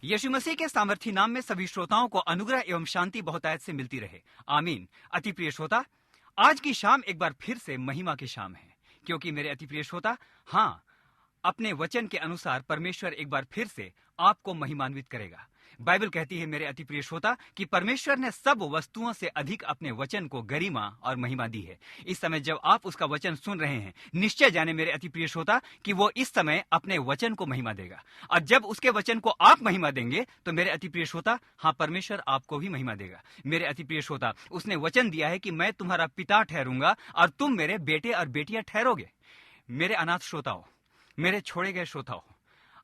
यीशु मसीह के सामर्थी नाम में सभी श्रोताओं को अनुग्रह एवं शांति बहुतायत से मिलती रहे। आमीन। अति प्रिय श्रोता, आज की शाम एक बार फिर से महिमा की शाम है, क्योंकि मेरे अति प्रिय श्रोता, हाँ, अपने वचन के अनुसार परमेश्वर एक बार फिर से आपको महिमान्वित करेगा। बाइबल कहती है मेरे अति प्रिय श्रोता कि परमेश्वर ने सब वस्तुओं से अधिक अपने वचन को गरिमा और महिमा दी है। इस समय जब आप उसका वचन सुन रहे हैं, निश्चय जाने मेरे अति प्रिय श्रोता कि वो इस समय अपने वचन को महिमा देगा, और जब उसके वचन को आप महिमा देंगे तो मेरे अति प्रिय श्रोता, हाँ, परमेश्वर आपको भी महिमा देगा। मेरे अति प्रिय श्रोता, उसने वचन दिया है कि मैं तुम्हारा पिता ठहरूंगा और तुम मेरे बेटे और बेटियां ठहरोगे। मेरे अनाथ श्रोताओं, मेरे छोड़े गए श्रोताओं,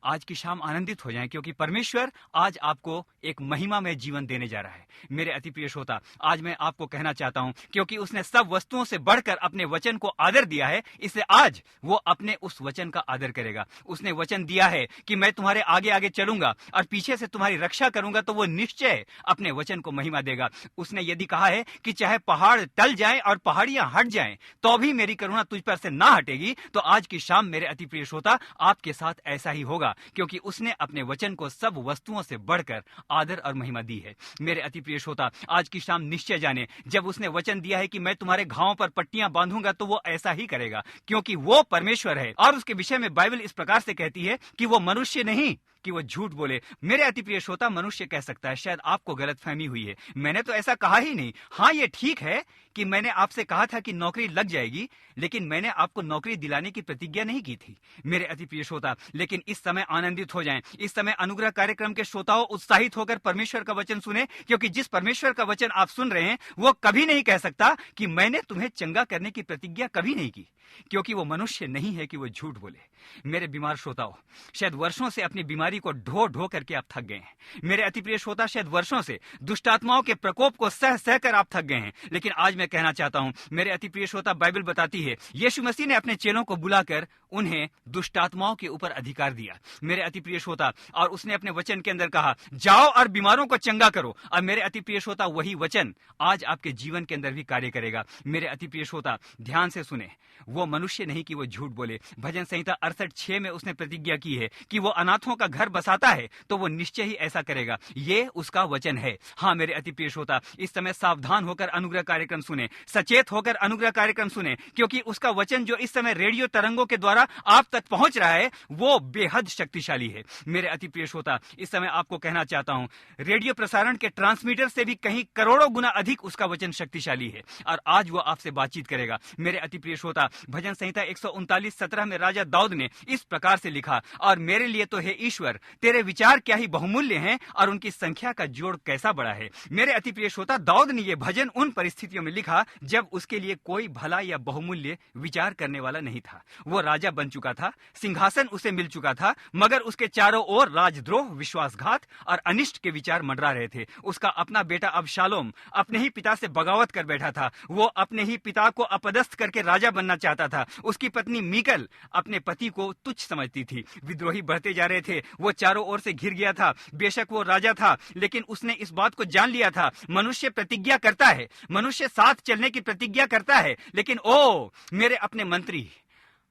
आज की शाम आनंदित हो जाएं, क्योंकि परमेश्वर आज आपको एक महिमा में जीवन देने जा रहा है। मेरे अति प्रिय श्रोता, आज मैं आपको कहना चाहता हूं, क्योंकि उसने सब वस्तुओं से बढ़कर अपने वचन को आदर दिया है, इसलिए आज वो अपने उस वचन का आदर करेगा। उसने वचन दिया है कि मैं तुम्हारे आगे आगे चलूंगा और पीछे से तुम्हारी रक्षा करूंगा, तो वो निश्चय अपने वचन को महिमा देगा। उसने यदि कहा है कि चाहे पहाड़ टल जाएं और पहाड़ियां हट जाएं तो भी मेरी करुणा तुझ पर से ना हटेगी, तो आज की शाम मेरे अति प्रिय श्रोता आपके साथ ऐसा ही होगा, क्योंकि उसने अपने वचन को सब वस्तुओं से बढ़कर आदर और महिमा दी है। मेरे अति प्रिय श्रोता, आज की शाम निश्चय जाने, जब उसने वचन दिया है कि मैं तुम्हारे घावों पर पट्टियां बांधूंगा, तो वो ऐसा ही करेगा, क्योंकि वो परमेश्वर है। और उसके विषय में बाइबल इस प्रकार से कहती है कि वो मनुष्य नहीं कि वो झूठ बोले। मेरे अति प्रिय श्रोता, मनुष्य कह सकता है, शायद आपको गलतफहमी हुई है, मैंने तो ऐसा कहा ही नहीं। हाँ, ये ठीक है कि मैंने आपसे कहा था कि नौकरी लग जाएगी, लेकिन मैंने आपको नौकरी दिलाने की प्रतिज्ञा नहीं की थी। मेरे अति प्रिय श्रोता, लेकिन इस समय आनंदित हो जाएं। इस समय अनुग्रह कार्यक्रम के श्रोताओं, उत्साहित होकर परमेश्वर का वचन सुने, क्योंकि जिस परमेश्वर का वचन आप सुन रहे हैं वो कभी नहीं कह सकता कि मैंने तुम्हें चंगा करने की प्रतिज्ञा कभी नहीं की, क्योंकि वो मनुष्य नहीं है कि वो झूठ बोले। मेरे बीमार श्रोताओं, शायद वर्षों से अपनी बीमारी को ढो ढो करके आप थक गए हैं। मेरे अति प्रिय श्रोता, शायद वर्षों से दुष्टात्माओं के प्रकोप को सह सह कर आप थक गए हैं, लेकिन आज मैं कहना चाहता हूं मेरे अति प्रिय श्रोता, बाइबल बताती है यीशु मसीह ने अपने चेलों को बुलाकर उन्हें दुष्टात्माओं के ऊपर अधिकार दिया। मेरे अति प्रिय श्रोता, और उसने अपने वचन के अंदर कहा, जाओ और बीमारों को चंगा करो। और मेरे अति प्रिय श्रोता, वही वचन आज आपके जीवन के अंदर भी कार्य करेगा। मेरे अति प्रिय श्रोता, ध्यान से सुने, वो मनुष्य नहीं कि वो झूठ बोले। भजन संहिता 68:6 में उसने प्रतिज्ञा की है कि वो अनाथों का घर बसाता है, तो वो निश्चय ही ऐसा करेगा। ये उसका वचन है। हाँ मेरे अति प्रिय श्रोता, इस समय सावधान होकर अनुग्रह कार्यक्रम सुने, सचेत होकर अनुग्रह कार्यक्रम सुने, क्योंकि उसका वचन जो इस समय रेडियो तरंगों के द्वारा आप तक पहुंच रहा है, वो बेहद शक्तिशाली है। मेरे अति प्रिय श्रोता, इस समय आपको कहना चाहता हूं, रेडियो प्रसारण के ट्रांसमीटर से भी कहीं करोड़ों गुना अधिक उसका वचन शक्तिशाली है, और आज वो आपसे बातचीत करेगा। मेरे अति प्रिय श्रोता, भजन संहिता 139:17 में राजा दाऊद ने इस प्रकार से लिखा, और मेरे लिए तो हे ईश्वर तेरे विचार क्या ही बहुमूल्य हैं, और उनकी संख्या का जोड़ कैसा बड़ा है। मेरे अति प्रिय श्रोता, दाऊद ने यह भजन उन परिस्थितियों में लिखा जब उसके लिए कोई भला या बहुमूल्य विचार करने वाला नहीं था। वो राजा बन चुका था, सिंहासन उसे मिल चुका था, मगर उसके चारों ओर राजद्रोह, विश्वासघात और अनिष्ट के विचार मंडरा रहे थे। उसका अपना बेटा अबशालोम अपने ही पिता से बगावत कर बैठा था। वो अपने ही पिता को अपदस्थ करके राजा बनना चाहता था। उसकी पत्नी मीकल अपने पति को तुच्छ समझती थी। विद्रोही बढ़ते जा रहे थे। वो चारों ओर से घिर गया था। बेशक वो राजा था, लेकिन उसने इस बात को जान लिया था, मनुष्य प्रतिज्ञा करता है, मनुष्य साथ चलने की प्रतिज्ञा करता है, लेकिन ओ मेरे अपने मंत्री,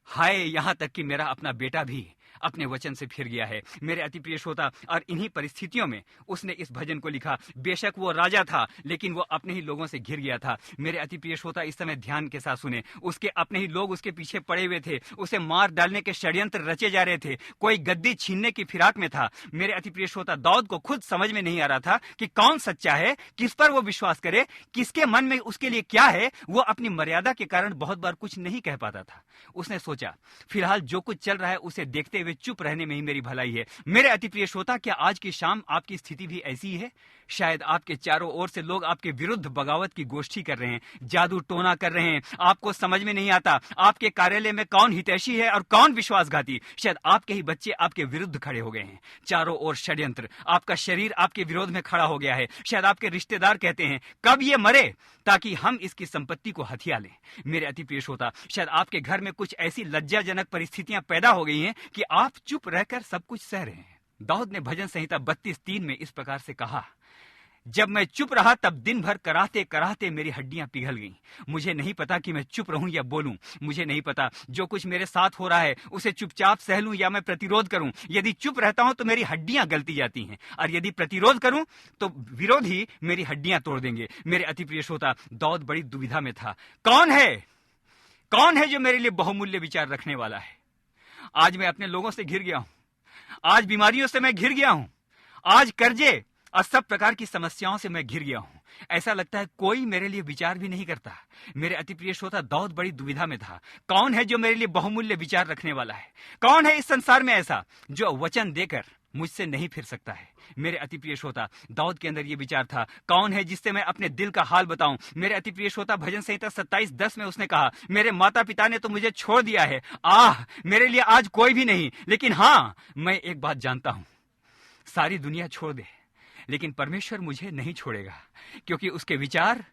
हाय यहां तक कि मेरा अपना बेटा भी अपने वचन से फिर गया है। मेरे अति प्रिय श्रोता, और इन्हीं परिस्थितियों में उसने इस भजन को लिखा। बेशक वो राजा था, लेकिन वो अपने ही लोगों से घिर गया था। मेरे अति प्रिय श्रोता, इस समय ध्यान के साथ सुने, उसके अपने ही लोग उसके पीछे पड़े हुए थे, उसे मार डालने के षड्यंत्र रचे जा रहे थे, कोई गद्दी छीनने की फिराक में था। मेरे अति प्रिय श्रोता, दाऊद को खुद समझ में नहीं आ रहा था कि कौन सच्चा है, किस पर वो विश्वास करे, किसके मन में उसके लिए क्या है। वो अपनी मर्यादा के कारण बहुत बार कुछ नहीं कह पाता था। उसने सोचा, फिलहाल जो कुछ चल रहा है उसे देखते हुए चुप रहने में ही मेरी भलाई है। मेरे अति प्रिय श्रोता, क्या आज की शाम आपकी स्थिति भी ऐसी ही है? शायद आपके चारों ओर से लोग आपके विरुद्ध बगावत की गोष्ठी कर रहे हैं, जादू टोना कर रहे हैं, आपको समझ में नहीं आता आपके कार्यालय में कौन हितैषी है और कौन विश्वासघाती। शायद आपके ही बच्चे आपके विरुद्ध खड़े हो गए हैं। चारों ओर षड्यंत्र, आपका शरीर आपके विरोध में खड़ा हो गया है। शायद आपके रिश्तेदार कहते हैं, कब ये मरे ताकि हम इसकी संपत्ति को हथिया लें। मेरे अति प्रिय श्रोता, शायद आपके घर में कुछ ऐसी लज्जाजनक परिस्थितियां पैदा हो गई हैं कि आप चुप रहकर सब कुछ सह रहे हैं। दाऊद ने भजन संहिता 32:3 में इस प्रकार से कहा, जब मैं चुप रहा तब दिन भर कराहते कराहते मेरी हड्डियां पिघल गईं। मुझे नहीं पता कि मैं चुप रहूं या बोलूं। मुझे नहीं पता जो कुछ मेरे साथ हो रहा है उसे चुपचाप सह लूं या मैं प्रतिरोध करूं। यदि चुप रहता हूं तो मेरी हड्डियां गलती जाती हैं, और यदि प्रतिरोध करूं तो विरोधी मेरी हड्डियां तोड़ देंगे। मेरे अति प्रिय श्रोता, दाऊद बड़ी दुविधा में था। कौन है जो मेरे लिए बहुमूल्य विचार रखने वाला है? आज मैं अपने लोगों से घिर गया हूं, आज बीमारियों से मैं घिर गया हूं, आज कर्जे और सब प्रकार की समस्याओं से मैं घिर गया हूं। ऐसा लगता है कोई मेरे लिए विचार भी नहीं करता। मेरे अति प्रिय श्रोता, दाऊद बड़ी दुविधा में था। कौन है जो मेरे लिए बहुमूल्य विचार रखने वाला है? कौन है इस संसार में ऐसा जो वचन देकर मुझसे नहीं फिर सकता है? मेरे अति प्रिय श्रोता, दाऊद के अंदर यह विचार था, कौन है जिससे मैं अपने दिल का हाल बताऊं? मेरे अति प्रिय श्रोता, भजन संहिता 27:10 में उसने कहा, मेरे माता पिता ने तो मुझे छोड़ दिया है, मेरे लिए आज कोई भी नहीं, लेकिन हाँ, मैं एक बात जानता हूं, सारी दुनिया छोड़ दे लेकिन परमेश्वर मुझे नहीं छोड़ेगा, क्योंकि उसके विचार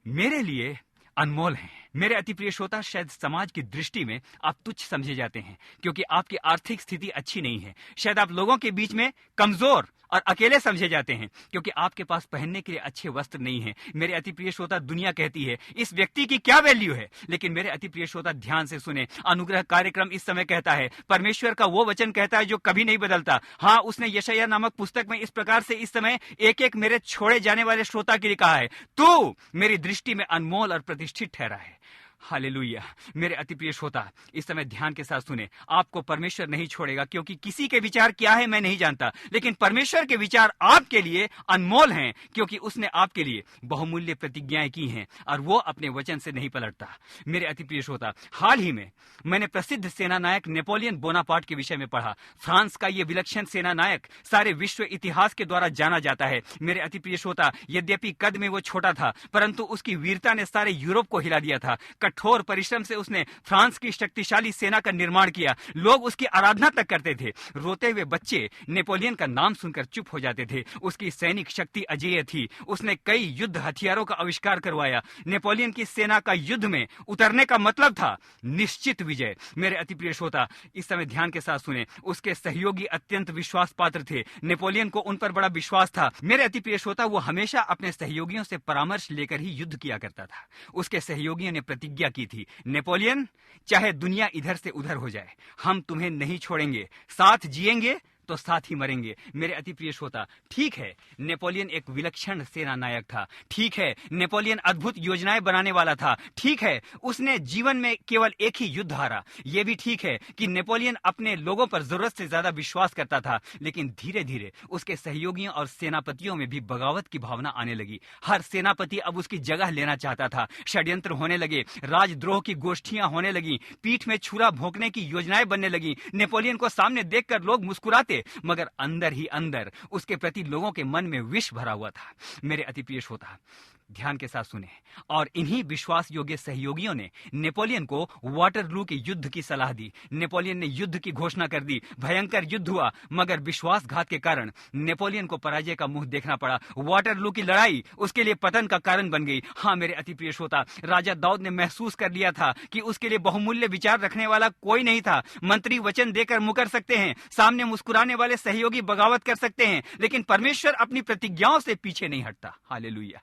मेरे लिए अनमोल हैं। मेरे अति प्रिय श्रोता, शायद समाज की दृष्टि में आप तुच्छ समझे जाते हैं क्योंकि आपकी आर्थिक स्थिति अच्छी नहीं है। शायद आप लोगों के बीच में कमजोर और अकेले समझे जाते हैं क्योंकि आपके पास पहनने के लिए अच्छे वस्त्र नहीं है। मेरे अति प्रिय श्रोता, दुनिया कहती है इस व्यक्ति की क्या वैल्यू है, लेकिन मेरे अति प्रिय श्रोता, ध्यान से सुने। अनुग्रह कार्यक्रम इस समय कहता है, परमेश्वर का वो वचन कहता है जो कभी नहीं बदलता। हाँ, उसने यशायाह नामक पुस्तक में इस प्रकार से इस समय एक एक मेरे छोड़े जाने वाले श्रोता के लिए कहा है, तू मेरी दृष्टि में अनमोल और प्रतिष्ठित ठहरा है। हालेलुया। मेरे अति प्रिय श्रोता, इस समय ध्यान के साथ सुने। आपको परमेश्वर नहीं छोड़ेगा, क्योंकि किसी के विचार क्या है मैं नहीं जानता, लेकिन परमेश्वर के विचार आपके लिए अनमोल हैं, क्योंकि उसने आपके लिए बहुमूल्य प्रतिज्ञाएं की हैं और वो अपने वचन से नहीं पलटता। मेरे अति प्रिय श्रोता, हाल ही में मैंने प्रसिद्ध सेना नायक नेपोलियन बोनापार्ट के विषय में पढ़ा। फ्रांस का ये विलक्षण सेना नायक सारे विश्व इतिहास के द्वारा जाना जाता है। मेरे अति प्रिय श्रोता, यद्यपि कद में वो छोटा था, परंतु उसकी वीरता ने सारे यूरोप को हिला दिया था। कठोर परिश्रम से उसने फ्रांस की शक्तिशाली सेना का निर्माण किया। लोग उसकी आराधना तक करते थे। रोते हुए बच्चे नेपोलियन का नाम सुनकर चुप हो जाते थे। उसकी सैनिक शक्ति अजेय थी। उसने कई युद्ध हथियारों का आविष्कार करवाया। नेपोलियन की सेना का युद्ध में उतरने का मतलब था निश्चित विजय। मेरे अति प्रिय श्रोता, इस समय ध्यान के साथ सुने। उसके सहयोगी अत्यंत विश्वास पात्र थे। नेपोलियन को उन पर बड़ा विश्वास था। मेरे अति प्रिय श्रोता, वो हमेशा अपने सहयोगियों से परामर्श लेकर ही युद्ध किया करता था। उसके सहयोगियों ने प्रतिज्ञा की थी, नेपोलियन, चाहे दुनिया इधर से उधर हो जाए, हम तुम्हें नहीं छोड़ेंगे, साथ जिएंगे तो साथ ही मरेंगे। मेरे अति प्रिय श्रोता, ठीक है, नेपोलियन एक विलक्षण सेना नायक था। ठीक है, नेपोलियन अद्भुत योजनाएं बनाने वाला था। ठीक है, उसने जीवन में केवल एक ही युद्ध हारा। यह भी ठीक है कि नेपोलियन अपने लोगों पर जरूरत से ज्यादा विश्वास करता था। लेकिन धीरे धीरे उसके सहयोगियों और सेनापतियों में भी बगावत की भावना आने लगी। हर सेनापति अब उसकी जगह लेना चाहता था। षड्यंत्र होने लगे, राजद्रोह की गोष्ठियां होने लगी, पीठ में छुरा भोंकने की योजनाएं बनने लगी। नेपोलियन को सामने देखकर लोग मुस्कुराते, मगर अंदर ही अंदर उसके प्रति लोगों के मन में विष भरा हुआ था। मेरे अति प्रिय श्रोता, ध्यान के साथ सुने। और इन्हीं विश्वास योग्य सहयोगियों ने नेपोलियन को वाटरलू के युद्ध की सलाह दी। नेपोलियन ने युद्ध की घोषणा कर दी। भयंकर युद्ध हुआ, मगर विश्वासघात के कारण नेपोलियन को पराजय का मुंह देखना पड़ा। वाटरलू की लड़ाई उसके लिए पतन का कारण बन गई। हाँ मेरे अति प्रिय श्रोता, राजा दाऊद ने महसूस कर लिया था कि उसके लिए बहुमूल्य विचार रखने वाला कोई नहीं था। मंत्री वचन देकर मुकर सकते हैं, सामने मुस्कुराने वाले सहयोगी बगावत कर सकते हैं, लेकिन परमेश्वर अपनी प्रतिज्ञाओं से पीछे नहीं हटता। हालेलुया।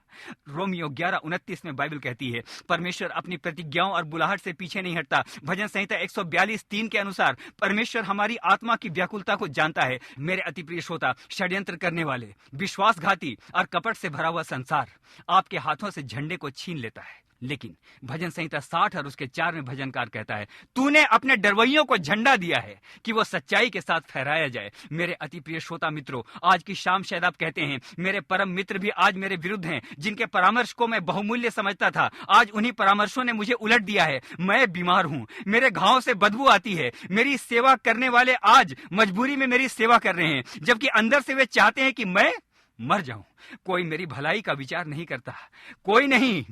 रोमियो 11:29 में बाइबल कहती है, परमेश्वर अपनी प्रतिज्ञाओं और बुलाहट से पीछे नहीं हटता। भजन संहिता 142:3 के अनुसार परमेश्वर हमारी आत्मा की व्याकुलता को जानता है। मेरे अति प्रिय श्रोता, षड्यंत्र करने वाले, विश्वासघाती और कपट से भरा हुआ संसार आपके हाथों से झंडे को छीन लेता है, लेकिन भजन संहिता 60 और उसके 4 में भजनकार कहता है, तूने अपने डरवइयों को झंडा दिया है कि वो सच्चाई के साथ फहराया जाए। मेरे अति प्रिय श्रोता मित्रों, आज की शाम शायद आप कहते हैं, मेरे परम मित्र भी आज मेरे विरुद्ध हैं, जिनके परामर्श को मैं बहुमूल्य समझता था, आज उन्हीं परामर्शों ने मुझे उलट दिया है। मैं बीमार हूं, मेरे घावों से बदबू आती है। मेरी सेवा करने वाले आज मजबूरी में मेरी सेवा कर रहे हैं, जबकि अंदर से वे चाहते हैं कि मैं मर जाऊं। कोई मेरी भलाई का विचार नहीं करता, कोई नहीं,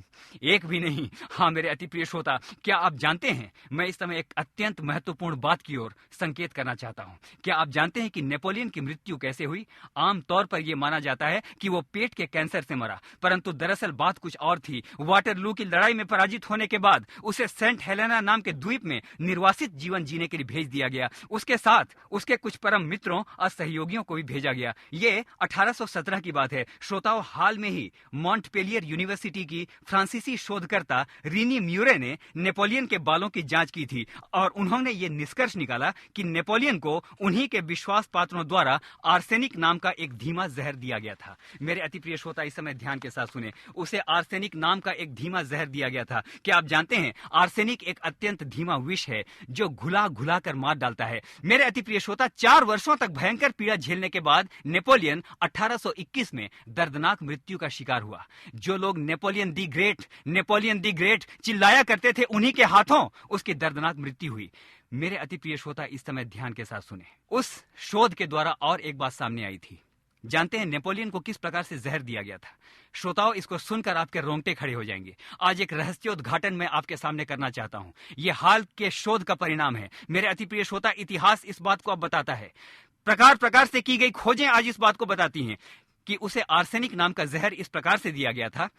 एक भी नहीं। हाँ मेरे अति प्रिय श्रोता, क्या आप जानते हैं, मैं इस समय एक अत्यंत महत्वपूर्ण बात की ओर संकेत करना चाहता हूं। क्या आप जानते हैं कि नेपोलियन की मृत्यु कैसे हुई? आमतौर पर यह माना जाता है कि वो पेट के कैंसर से मरा, परंतु दरअसल बात कुछ और थी। वाटरलू की लड़ाई में पराजित होने के बाद उसे सेंट हेलेना नाम के द्वीप में निर्वासित जीवन जीने के लिए भेज दिया गया। उसके साथ उसके कुछ परम मित्रों और सहयोगियों को भी भेजा गया। ये 1817 की बात है। श्रोताओं, हाल में ही मॉन्टपेलियर यूनिवर्सिटी की फ्रांसीसी शोधकर्ता रीनी म्यूरे ने नेपोलियन के बालों की जांच की थी और उन्होंने ये निष्कर्ष निकाला कि नेपोलियन को उन्हीं के विश्वास पात्रों द्वारा आर्सेनिक नाम का एक धीमा जहर दिया गया था। मेरे अति प्रिय श्रोता, इस समय ध्यान के साथ सुने। उसे आर्सेनिक नाम का एक धीमा जहर दिया गया था। क्या आप जानते हैं, आर्सेनिक एक अत्यंत धीमा विष है जो घुला घुला कर मार डालता है। मेरे अति प्रिय श्रोता, 4 वर्षों तक भयंकर पीड़ा झेलने के बाद नेपोलियन 1821 में दर्दनाक मृत्यु का शिकार हुआ। जो लोग नेपोलियन दी ग्रेट चिल्लाया करते थे, उन्हीं के हाथों उसकी दर्दनाक मृत्यु हुई। मेरे अति प्रिय श्रोता, इस समय ध्यान के साथ सुने। उस शोध के द्वारा और एक बात सामने आई थी। जानते हैं नेपोलियन को किस प्रकार से जहर दिया गया था? श्रोताओं, इसको सुनकर आपके रोंगटे खड़े हो जाएंगे। आज एक रहस्योद्घाटन मैं आपके सामने करना चाहता हूं। यह हाल के शोध का परिणाम है। मेरे अति प्रिय श्रोता, इतिहास इस बात को अब बताता है। प्रकार प्रकार से की गई खोजें आज इस बात को बताती हैं कि उसे आर्सेनिक नाम का जहर इस प्रकार से दिया गया था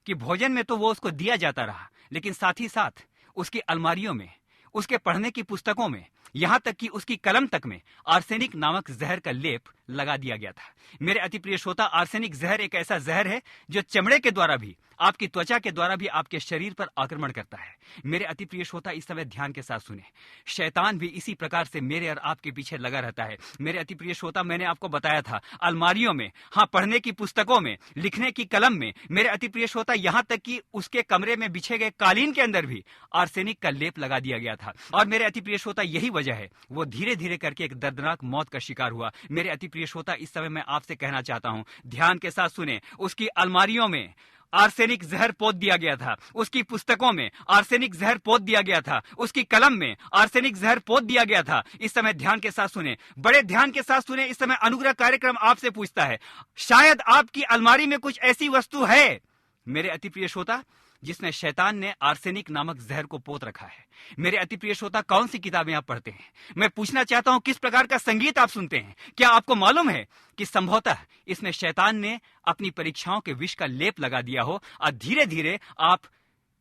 कि भोजन में तो वो उसको दिया जाता रहा, लेकिन साथ ही साथ उसकी अलमारियों में, उसके पढ़ने की पुस्तकों में, यहां तक कि उसकी कलम तक में आर्सेनिक नामक जहर का लेप लगा दिया गया था। मेरे अति प्रिय श्रोता, आर्सेनिक जहर एक ऐसा जहर है जो चमड़े के द्वारा भी, आपकी त्वचा के द्वारा भी आपके शरीर पर आक्रमण करता है। मेरे अति प्रिय श्रोता, इस समय ध्यान के साथ सुने। शैतान भी इसी प्रकार से मेरे और आपके पीछे लगा रहता है। मेरे अति प्रिय श्रोता, मैंने आपको बताया था, अलमारियों में, हाँ, पढ़ने की पुस्तकों में, लिखने की कलम में, मेरे अति प्रिय श्रोता, यहां तक कि उसके कमरे में बिछे गए कालीन के अंदर भी आर्सेनिक का लेप लगा दिया गया था। और मेरे अति प्रिय श्रोता, यही वजह है वो धीरे धीरे करके एक दर्दनाक मौत का शिकार हुआ। मेरे अति प्रिय श्रोता, इस समय मैं आपसे कहना चाहता हूं, ध्यान के साथ सुने। उसकी अलमारियों में आर्सेनिक जहर पोत दिया गया था, उसकी पुस्तकों में आर्सेनिक जहर पोत दिया गया था, उसकी कलम में आर्सेनिक जहर पोत दिया गया था। इस समय ध्यान के साथ सुने, बड़े ध्यान के साथ सुने। इस समय अनुग्रह कार्यक्रम आपसे पूछता है, शायद आपकी अलमारी में कुछ ऐसी वस्तु है, मेरे अति प्रिय श्रोता, जिसमें शैतान ने आर्सेनिक नामक जहर को पोत रखा है। मेरे अति प्रिय श्रोता, कौन सी किताबें आप पढ़ते हैं? मैं पूछना चाहता हूं, किस प्रकार का संगीत आप सुनते हैं? क्या आपको मालूम है कि संभवतः इसमें शैतान ने अपनी परीक्षाओं के विष का लेप लगा दिया हो और धीरे धीरे आप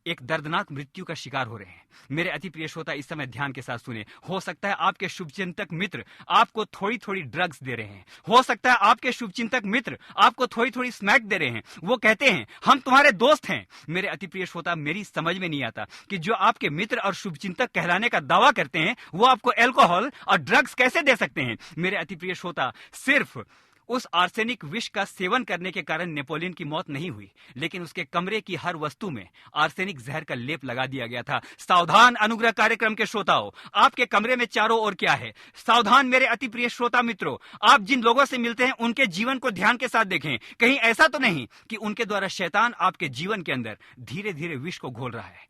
एक दर्दनाक मृत्यु का शिकार हो रहे हैं। मेरे अति प्रिय श्रोता, इस समय ध्यान के साथ सुने। हो सकता है आपके शुभचिंतक मित्र आपको थोड़ी थोड़ी ड्रग्स दे रहे हैं। हो सकता है आपके शुभचिंतक मित्र आपको थोड़ी थोड़ी स्मैक दे रहे हैं। वो कहते हैं, हम तुम्हारे दोस्त हैं। मेरे अति प्रिय श्रोता, मेरी समझ में नहीं आता कि जो आपके मित्र और शुभचिंतक कहलाने का दावा करते हैं, वो आपको अल्कोहल और ड्रग्स कैसे दे सकते हैं? मेरे अति प्रिय श्रोता, सिर्फ उस आर्सेनिक विष का सेवन करने के कारण नेपोलियन की मौत नहीं हुई, लेकिन उसके कमरे की हर वस्तु में आर्सेनिक जहर का लेप लगा दिया गया था। सावधान अनुग्रह कार्यक्रम के श्रोताओं, आपके कमरे में चारों ओर क्या है? सावधान मेरे अति प्रिय श्रोता मित्रों, आप जिन लोगों से मिलते हैं उनके जीवन को ध्यान के साथ देखें। कहीं ऐसा तो नहीं कि उनके द्वारा शैतान आपके जीवन के अंदर धीरे धीरे विष को घोल रहा है।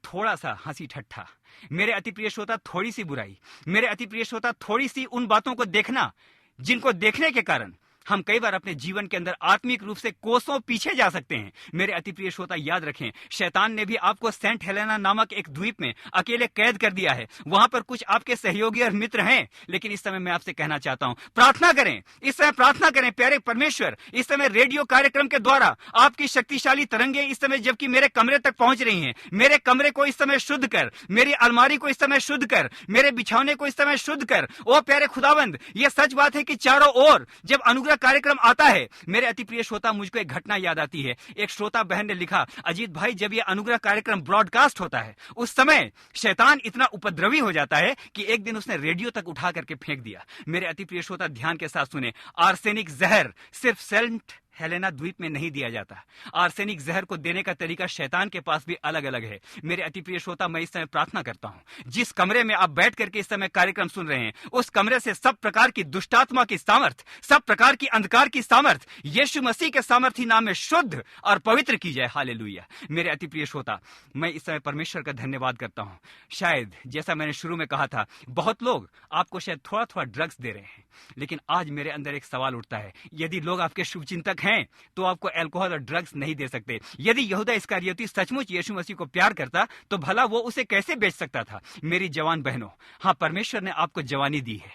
थोड़ा सा हंसी ठट्ठा, मेरे अति प्रिय श्रोता, थोड़ी सी बुराई, मेरे अति प्रिय श्रोता, थोड़ी सी उन बातों को देखना जिनको देखने के कारण हम कई बार अपने जीवन के अंदर आत्मिक रूप से कोसों पीछे जा सकते हैं। मेरे अति प्रिय श्रोता, याद रखें, शैतान ने भी आपको सेंट हेलेना नामक एक द्वीप में अकेले कैद कर दिया है। वहां पर कुछ आपके सहयोगी और मित्र हैं, लेकिन इस समय मैं आपसे कहना चाहता हूं, प्रार्थना करें, इस समय प्रार्थना करें। प्यारे परमेश्वर, इस समय रेडियो कार्यक्रम के द्वारा आपकी शक्तिशाली तरंगे इस समय जबकि मेरे कमरे तक पहुंच रही हैं, मेरे कमरे को इस समय शुद्ध कर, मेरी अलमारी को इस समय शुद्ध कर, मेरे बिछौने को इस समय शुद्ध कर। ओ प्यारे खुदावंद, यह सच बात है कि चारों ओर जब अनुग्रह कार्यक्रम आता है, मेरे अति प्रिय श्रोता, मुझको एक घटना याद आती है। एक श्रोता बहन ने लिखा, अजीत भाई, जब यह अनुग्रह कार्यक्रम ब्रॉडकास्ट होता है, उस समय शैतान इतना उपद्रवी हो जाता है कि एक दिन उसने रेडियो तक उठा करके फेंक दिया। मेरे अति प्रिय श्रोता, ध्यान के साथ सुने, आर्सेनिक जहर सिर्फ सेंट हेलेना द्वीप में नहीं दिया जाता। आर्सेनिक जहर को देने का तरीका शैतान के पास भी अलग अलग है। मेरे अति प्रिय श्रोता, मैं इस समय प्रार्थना करता हूं, जिस कमरे में आप बैठ करके इस समय कार्यक्रम सुन रहे हैं, उस कमरे से सब प्रकार की दुष्टात्मा की सामर्थ, सब प्रकार की अंधकार की सामर्थ यीशु मसीह के सामर्थी नाम में शुद्ध और पवित्र की जाए। हालेलुया। मेरे अति प्रिय श्रोता, मैं इस समय परमेश्वर का धन्यवाद करता हूं। शायद जैसा मैंने शुरू में कहा था, बहुत लोग आपको शायद थोड़ा थोड़ा ड्रग्स दे रहे हैं, लेकिन आज मेरे अंदर एक सवाल उठता है, यदि लोग आपके शुभचिंतक हैं तो आपको अल्कोहल और ड्रग्स नहीं दे सकते। यदि यहूदा इस्करियोती सचमुच यीशु मसीह को प्यार करता तो भला वो उसे कैसे बेच सकता था? मेरी जवान बहनों, हाँ, परमेश्वर ने आपको जवानी दी है,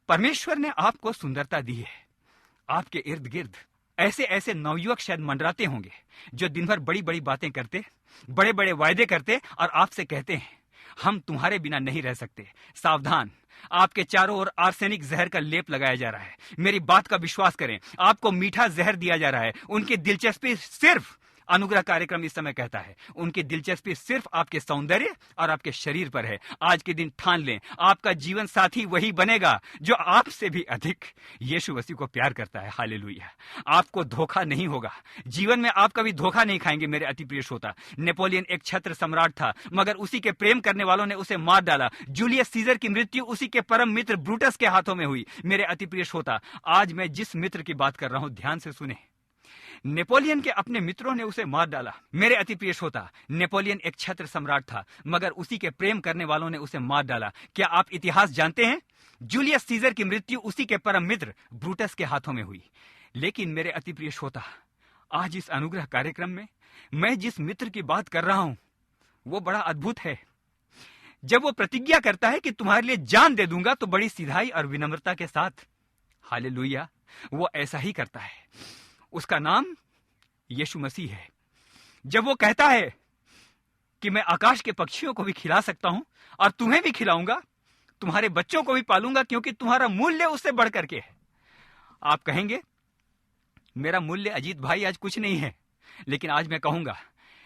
परमेश्वर ने आपको सुंदरता दी है। आपके इर्द गिर्द ऐसे ऐसे नवयुवक शायद मंडराते होंगे जो दिन भर बड़ी बड़ी बातें करते, बड़े बड़े वायदे करते और आपसे कहते हैं, हम तुम्हारे बिना नहीं रह सकते। सावधान, आपके चारों ओर आर्सेनिक जहर का लेप लगाया जा रहा है। मेरी बात का विश्वास करें, आपको मीठा जहर दिया जा रहा है। उनकी दिलचस्पी सिर्फ, अनुग्रह कार्यक्रम इस समय कहता है, उनकी दिलचस्पी सिर्फ आपके सौंदर्य और आपके शरीर पर है। आज के दिन ठान लें, आपका जीवन साथी वही बनेगा जो आपसे भी अधिक यीशु मसीह को प्यार करता है। हालेलुया। आपको धोखा नहीं होगा, जीवन में आप कभी धोखा नहीं खाएंगे। मेरे अति प्रिय श्रोता, नेपोलियन एक छत्र सम्राट था, मगर उसी के प्रेम करने वालों ने उसे मार डाला। जूलियस सीजर की मृत्यु उसी के परम मित्र ब्रूटस के हाथों में हुई। मेरे अति प्रिय श्रोता, आज मैं जिस मित्र की बात कर रहा हूं, ध्यान से सुने। नेपोलियन के अपने मित्रों ने उसे मार डाला। मेरे अति प्रिय श्रोता, नेपोलियन एक छत्र सम्राट था, मगर उसी के प्रेम करने वालों ने उसे मार डाला। क्या आप इतिहास जानते हैं? जूलियस सीजर की मृत्यु उसी के परम मित्र ब्रूटस के हाथों में हुई। लेकिन मेरे अति प्रिय श्रोता, आज इस अनुग्रह कार्यक्रम में मैं जिस मित्र की बात कर रहा हूं, वो बड़ा अद्भुत है। जब वो प्रतिज्ञा करता है कि तुम्हारे लिए जान दे दूंगा, तो बड़ी सीधाई और विनम्रता के साथ, हालेलुया, वो ऐसा ही करता है। उसका नाम यीशु मसीह है। जब वो कहता है कि मैं आकाश के पक्षियों को भी खिला सकता हूं और तुम्हें भी खिलाऊंगा, तुम्हारे बच्चों को भी पालूंगा, क्योंकि तुम्हारा मूल्य उससे बढ़ करके है। आप कहेंगे, मेरा मूल्य अजीत भाई आज कुछ नहीं है। लेकिन आज मैं कहूंगा,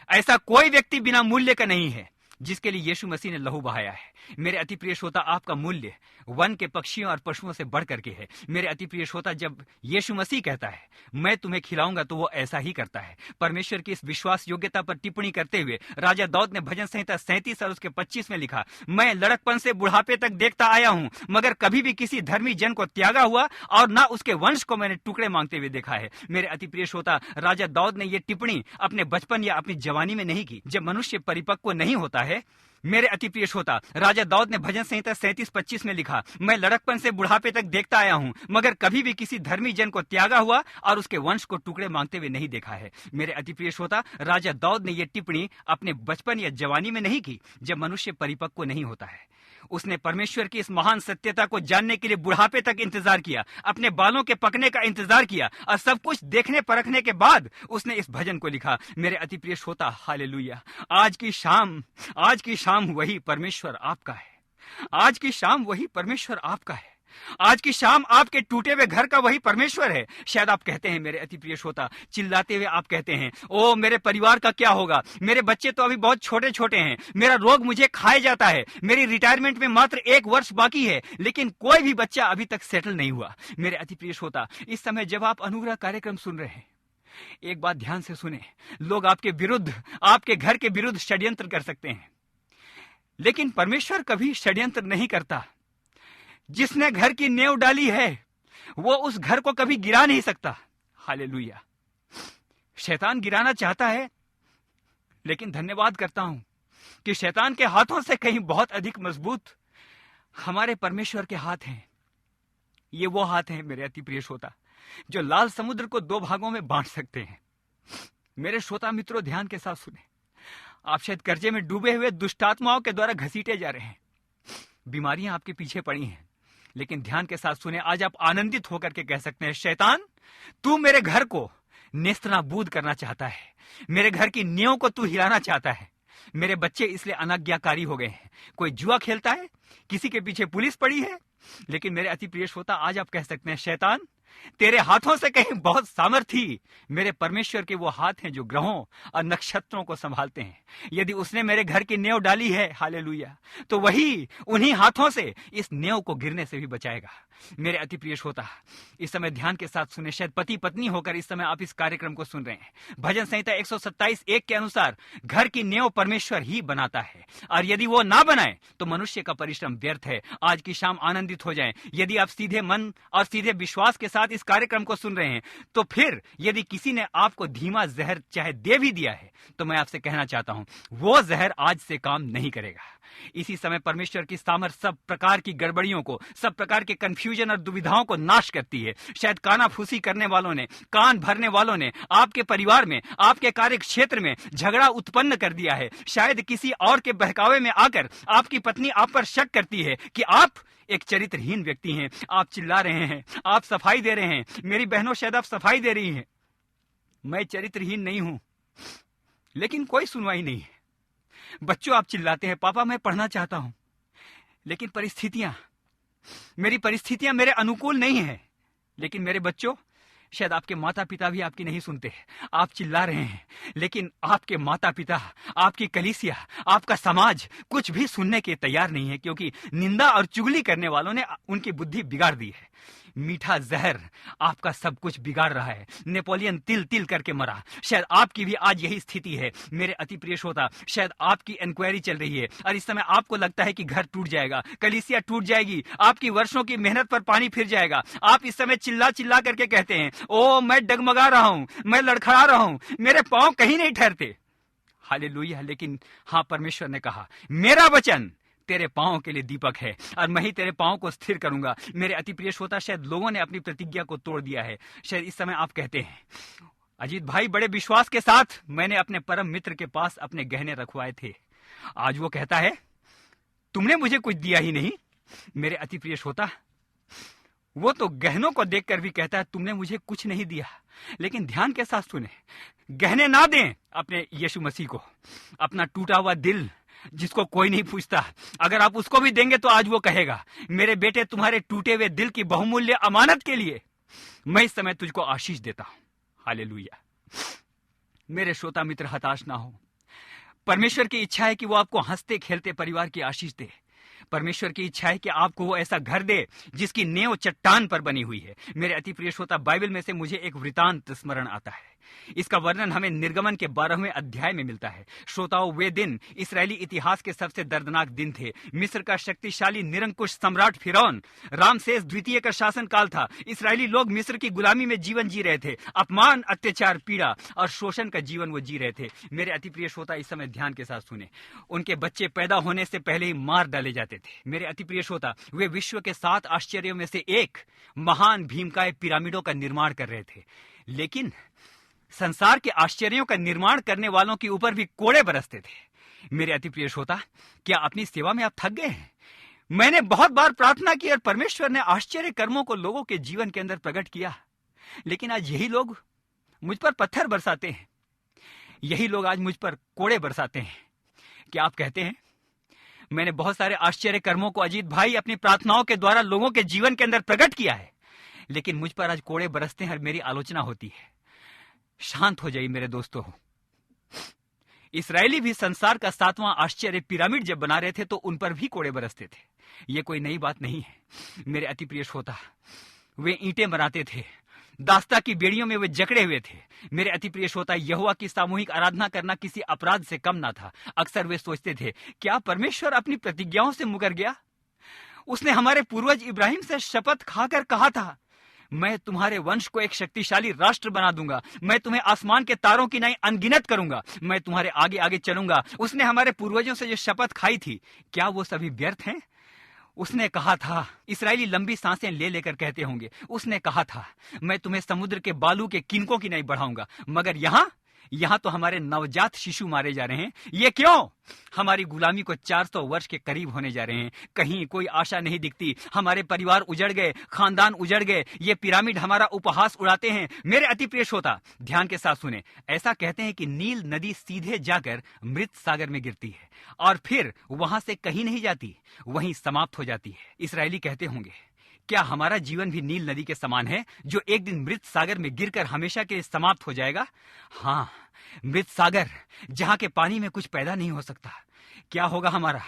ऐसा कोई व्यक्ति बिना मूल्य का नहीं है जिसके लिए यीशु मसीह ने लहू बहाया है। मेरे अति प्रिय श्रोता, आपका मूल्य वन के पक्षियों और पशुओं से बढ़ करके है। मेरे अति प्रिय श्रोता, जब यीशु मसीह कहता है मैं तुम्हें खिलाऊंगा, तो वो ऐसा ही करता है। परमेश्वर की इस विश्वास योग्यता पर टिप्पणी करते हुए राजा दाऊद ने भजन संहिता 37 और उसके 25 में लिखा, मैं लड़कपन से बुढ़ापे तक देखता आया हूं, मगर कभी भी किसी धर्मी जन को त्यागा हुआ और ना उसके वंश को मैंने टुकड़े मांगते हुए देखा है। मेरे अति प्रिय श्रोता, राजा दाऊद ने यह टिप्पणी अपने बचपन या अपनी जवानी में नहीं की, जब मनुष्य परिपक्व नहीं होता है। मेरे अति प्रिय श्रोता, राजा दाऊद ने भजन संहिता 37-25 में लिखा, मैं लड़कपन से बुढ़ापे तक देखता आया हूं, मगर कभी भी किसी धर्मी जन को त्यागा हुआ और उसके वंश को टुकड़े मांगते हुए नहीं देखा है। मेरे अति प्रिय श्रोता, राजा दाऊद ने यह टिप्पणी अपने बचपन या जवानी में नहीं की, जब मनुष्य परिपक्व नहीं होता है। उसने परमेश्वर की इस महान सत्यता को जानने के लिए बुढ़ापे तक इंतजार किया, अपने बालों के पकने का इंतजार किया, और सब कुछ देखने परखने के बाद उसने इस भजन को लिखा। मेरे अति प्रिय श्रोता, हालेलुया, आज की शाम वही परमेश्वर आपका है। आज की शाम वही परमेश्वर आपका है। आज की शाम आपके टूटे हुए घर का वही परमेश्वर है। शायद आप कहते हैं, मेरे अति प्रिय श्रोता, चिल्लाते हुए आप कहते हैं, ओ मेरे परिवार का क्या होगा, मेरे बच्चे तो अभी बहुत छोटे छोटे हैं, मेरा रोग मुझे खाए जाता है, मेरी रिटायरमेंट में मात्र 1 वर्ष बाकी है, लेकिन कोई भी बच्चा अभी तक सेटल नहीं हुआ। मेरे अति प्रिय श्रोता, इस समय जब आप अनुग्रह कार्यक्रम सुन रहे हैं, एक बात ध्यान से सुने, लोग आपके विरुद्ध, आपके घर के विरुद्ध षड्यंत्र कर सकते हैं, लेकिन परमेश्वर कभी षड्यंत्र नहीं करता। जिसने घर की नींव डाली है, वो उस घर को कभी गिरा नहीं सकता। हालेलुया। शैतान गिराना चाहता है, लेकिन धन्यवाद करता हूं कि शैतान के हाथों से कहीं बहुत अधिक मजबूत हमारे परमेश्वर के हाथ हैं। ये वो हाथ हैं, मेरे अति प्रिय श्रोता, जो लाल समुद्र को 2 भागों में बांट सकते हैं। मेरे श्रोता मित्रों, ध्यान के साथ सुने। आप शायद कर्जे में डूबे हुए दुष्टात्माओं के द्वारा घसीटे जा रहे हैं, बीमारियां आपके पीछे पड़ी हैं, लेकिन ध्यान के साथ सुने, आज आप आनंदित होकर के कह सकते हैं, शैतान तू मेरे घर को नेस्तनाबूद करना चाहता है, मेरे घर की नींव को तू हिलाना चाहता है। मेरे बच्चे इसलिए अनाज्ञाकारी हो गए हैं, कोई जुआ खेलता है, किसी के पीछे पुलिस पड़ी है। लेकिन मेरे अति प्रिय श्रोता, आज आप कह सकते हैं, शैतान तेरे हाथों से कहीं बहुत सामर्थी मेरे परमेश्वर के वो हाथ हैं जो ग्रहों और नक्षत्रों को संभालते हैं। यदि उसने मेरे घर की नींव डाली है, हालेलुया, तो वही उन्हीं हाथों से इस नींव को गिरने से भी बचाएगा। मेरे अति प्रिय श्रोता, इस समय ध्यान के साथ सुने, शायद पति पत्नी होकर इस समय आप इस कार्यक्रम को सुन रहे हैं। भजन संहिता 127:1 के अनुसार घर की नींव परमेश्वर ही बनाता है, और यदि वो ना बनाए तो मनुष्य का परिश्रम व्यर्थ है। आज की शाम आनंदित हो जाएं। यदि आप सीधे मन और सीधे विश्वास के साथ इस कार्यक्रम को सुन रहे हैं, तो फिर यदि किसी ने आपको धीमा जहर चाहे दे भी दिया है, तो मैं आपसे कहना चाहता हूं, वो जहर आज से काम नहीं करेगा। इसी समय परमेश्वर की सामर्थ सब प्रकार की गड़बड़ियों को, सब प्रकार के कंफ्यूजन और दुविधाओं को नाश करती है। शायद कानाफूसी करने वालों ने, कान भरने वालों ने आपके परिवार में, आपके कार्य क्षेत्र में झगड़ा उत्पन्न कर दिया है। शायद किसी और के बहकावे में आकर आपकी पत्नी आप पर शक करती है कि आप एक चरित्रहीन व्यक्ति हैं। आप चिल्ला रहे हैं, आप सफाई दे रहे हैं। मेरी बहनों, शायद आप सफाई दे रही हैं, मैं चरित्रहीन नहीं हूं, लेकिन कोई सुनवाई नहीं है। बच्चों, आप चिल्लाते हैं, पापा मैं पढ़ना चाहता हूं, लेकिन परिस्थितियां मेरी परिस्थितियां मेरे अनुकूल नहीं है, लेकिन मेरे बच्चों, शायद आपके माता पिता भी आपकी नहीं सुनते। आप चिल्ला रहे हैं, लेकिन आपके माता पिता, आपकी कलीसिया, आपका समाज कुछ भी सुनने के तैयार नहीं है, क्योंकि निंदा और चुगली करने वालों ने उनकी बुद्धि बिगाड़ दी है। मीठा जहर आपका सब कुछ बिगाड़ रहा है। नेपोलियन तिल तिल करके मरा। शायद आपकी भी आज यही स्थिति है मेरे अति प्रिय श्रोता। शायद आपकी इंक्वायरी चल रही है और इस समय आपको लगता है कि घर टूट जाएगा, कलीसिया टूट जाएगी, आपकी वर्षों की मेहनत पर पानी फिर जाएगा। आप इस समय चिल्ला चिल्ला करके कहते हैं, ओ मैं डगमगा रहा हूं, मैं लड़खड़ा रहा हूं, मेरे पांव कहीं नहीं ठहरते। हालेलुया। लेकिन हाँ, परमेश्वर ने कहा, मेरा वचन तेरे पांवों के लिए दीपक है और मैं ही तेरे पांवों को स्थिर करूंगा। मेरे अति प्रिय श्रोता, शायद लोगों ने अपनी प्रतिज्ञा को तोड़ दिया है। शायद इस समय आप कहते हैं, अजीत भाई, बड़े विश्वास के साथ मैंने अपने परम मित्र के पास अपने गहने रखवाए थे, आज वो कहता है तुमने मुझे कुछ दिया ही नहीं। मेरे अति प्रिय श्रोता, वो तो गहनों को देखकर भी कहता है तुमने मुझे कुछ नहीं दिया। लेकिन ध्यान के साथ सुने, गहने ना दें अपने यीशु मसीह को। अपना टूटा हुआ दिल जिसको कोई नहीं पूछता, अगर आप उसको भी देंगे तो आज वो कहेगा, मेरे बेटे, तुम्हारे टूटे हुए दिल की बहुमूल्य अमानत के लिए मैं इस समय तुझको आशीष देता हूं। हालेलुया। मेरे श्रोता मित्र, हताश ना हो। परमेश्वर की इच्छा है कि वो आपको हंसते खेलते परिवार की आशीष दे। परमेश्वर की इच्छा है कि आपको वो ऐसा घर दे जिसकी नेव चट्टान पर बनी हुई है। मेरे अति प्रिय श्रोता, बाइबल में से मुझे एक वृतांत स्मरण आता है। इसका वर्णन हमें निर्गमन के 12वें अध्याय में मिलता है। श्रोताओं, वे दिन इसराइली इतिहास के सबसे दर्दनाक दिन थे। मिस्र का शक्तिशाली निरंकुश सम्राट फिरौन रामसेस द्वितीय का शासन काल था। इसराइली लोग मिस्र की गुलामी में जीवन जी रहे थे। अपमान, अत्याचार, पीड़ा और शोषण का जीवन वो जी रहे थे। मेरे अति प्रिय श्रोता, इस समय ध्यान के साथ सुने। उनके बच्चे पैदा होने से पहले ही मार डाले जाते थे। मेरे अति प्रिय श्रोता, वे विश्व के 7 आश्चर्यों में से एक महान भीमकाय पिरामिडों का निर्माण कर रहे थे। लेकिन संसार के आश्चर्यों का निर्माण करने वालों के ऊपर भी कोड़े बरसते थे। मेरे अति प्रिय श्रोता, क्या अपनी सेवा में आप थक गए हैं? मैंने बहुत बार प्रार्थना की और परमेश्वर ने आश्चर्य कर्मों को लोगों के जीवन के अंदर प्रकट किया, लेकिन आज यही लोग मुझ पर पत्थर बरसाते हैं। यही लोग आज मुझ पर कोड़े बरसाते हैं। क्या आप कहते हैं, मैंने बहुत सारे आश्चर्य कर्मों को अजीत भाई अपनी प्रार्थनाओं के द्वारा लोगों के जीवन के अंदर प्रकट किया है, लेकिन मुझ पर आज कोड़े बरसते हैं और मेरी आलोचना होती है। शांत हो जाइए मेरे दोस्तों। इसराइली भी संसार का 7वां आश्चर्य पिरामिड जब बना रहे थे तो उन पर भी कोड़े बरसते थे। यह कोई नई बात नहीं है। मेरे अति प्रिय श्रोता, वे ईंटें बनाते थे, दास्ता की बेड़ियों में वे जकड़े हुए थे। मेरे अति प्रिय श्रोता, यहोवा की सामूहिक आराधना करना किसी अपराध से कम ना था। अक्सर वे सोचते थे, क्या परमेश्वर अपनी प्रतिज्ञाओं से मुकर गया? उसने हमारे पूर्वज इब्राहिम से शपथ खाकर कहा था, मैं तुम्हारे वंश को एक शक्तिशाली राष्ट्र बना दूंगा, मैं तुम्हें आसमान के तारों की नहीं अनगिनत करूंगा, मैं तुम्हारे आगे आगे चलूंगा। उसने हमारे पूर्वजों से जो शपथ खाई थी, क्या वो सभी व्यर्थ हैं? उसने कहा था, इसराइली लंबी सांसें ले लेकर कहते होंगे, उसने कहा था, मैं तुम्हें समुद्र के बालू के किनकों की नहीं बढ़ाऊंगा। मगर यहां तो हमारे नवजात शिशु मारे जा रहे हैं। ये क्यों? हमारी गुलामी को 400 वर्ष के करीब होने जा रहे हैं। कहीं कोई आशा नहीं दिखती। हमारे परिवार उजड़ गए, खानदान उजड़ गए। ये पिरामिड हमारा उपहास उड़ाते हैं। मेरे अति प्रिय श्रोता, ध्यान के साथ सुने। ऐसा कहते हैं कि नील नदी सीधे जाकर मृत सागर में गिरती है और फिर वहां से कहीं नहीं जाती, वहीं समाप्त हो जाती है। इसराइली कहते होंगे, क्या हमारा जीवन भी नील नदी के समान है, जो एक दिन मृत सागर में गिरकर हमेशा के लिए समाप्त हो जाएगा? हाँ, मृत सागर, जहां के पानी में कुछ पैदा नहीं हो सकता। क्या होगा हमारा?